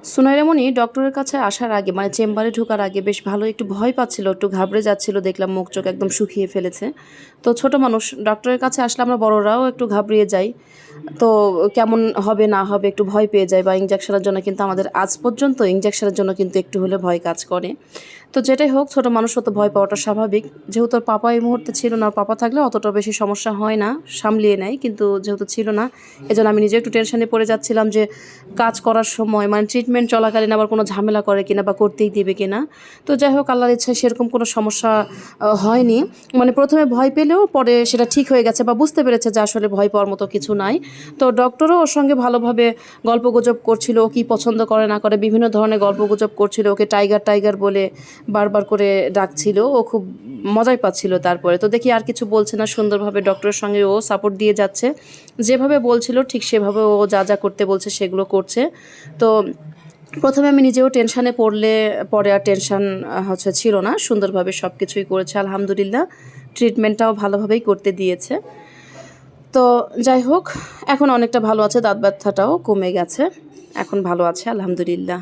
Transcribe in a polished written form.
সুনাইরামণি ডক্টরের কাছে আসার আগে মানে চেম্বারে ঢোকার আগে বেশ ভালো একটু ভয় পাচ্ছিল, একটু ঘাবড়ে যাচ্ছিল। দেখলাম মুখ চোখ একদম শুকিয়ে ফেলেছে। তো ছোট মানুষ ডক্টরের কাছে আসলে আমরা বড়রাও একটু ঘাবড়িয়ে যাই। তো কেমন হবে না হবে একটু ভয় পেয়ে যায়, বা ইঞ্জেকশনের জন্য কিন্তু আমাদের আজ পর্যন্ত ইঞ্জেকশনের জন্য কিন্তু একটু হলে ভয় কাজ করে। তো যেটাই হোক, ছোট মানুষও তো ভয় পাওয়াটা স্বাভাবিক। যেহেতু ওর পাপা এই মুহূর্তে ছিল না, ওর পাপা থাকলে অতটা বেশি সমস্যা হয় না, সামলিয়ে নেয়। কিন্তু যেহেতু ছিল না, এজন্য আমি নিজে একটু টেনশনে পড়ে যাচ্ছিলাম যে কাজ করার সময় মানে ট্রিটমেন্ট চলাকালীন আবার কোনো ঝামেলা করে কিনা বা করতেই দেবে কিনা। তো যাই হোক, আল্লাহর ইচ্ছায় সেরকম কোনো সমস্যা হয়নি। মানে প্রথমে ভয় পেলেও পরে সেটা ঠিক হয়ে গেছে, বা বুঝতে পেরেছে যে আসলে ভয় পাওয়ার মতো কিছু নাই। তো ডক্টরও ওর সঙ্গে ভালোভাবে গল্পগুজব করছিল, ও কী পছন্দ করে না করে বিভিন্ন ধরনের গল্পগুজব করছিল, ওকে টাইগার টাইগার বলে বারবার করে ডাকছিল। ও খুব মজাই পাচ্ছিল। তারপরে তো দেখি আর কিছু বলছে না, সুন্দরভাবে ডক্টরের সঙ্গে ও সাপোর্ট দিয়ে যাচ্ছে। যেভাবে বলছিল ঠিক সেভাবে ও যা যা করতে বলছে সেগুলো করছে। তো প্রথমে আমি নিজেও টেনশানে পরে আর টেনশান ছিল না, সুন্দরভাবে সব কিছুই করেছে আলহামদুলিল্লাহ। ট্রিটমেন্টটাও ভালোভাবেই করতে দিয়েছে। তো যাই হোক, এখন অনেকটা ভালো আছে, দাঁত ব্যথাটাও কমে গেছে, এখন ভালো আছে আলহামদুলিল্লাহ।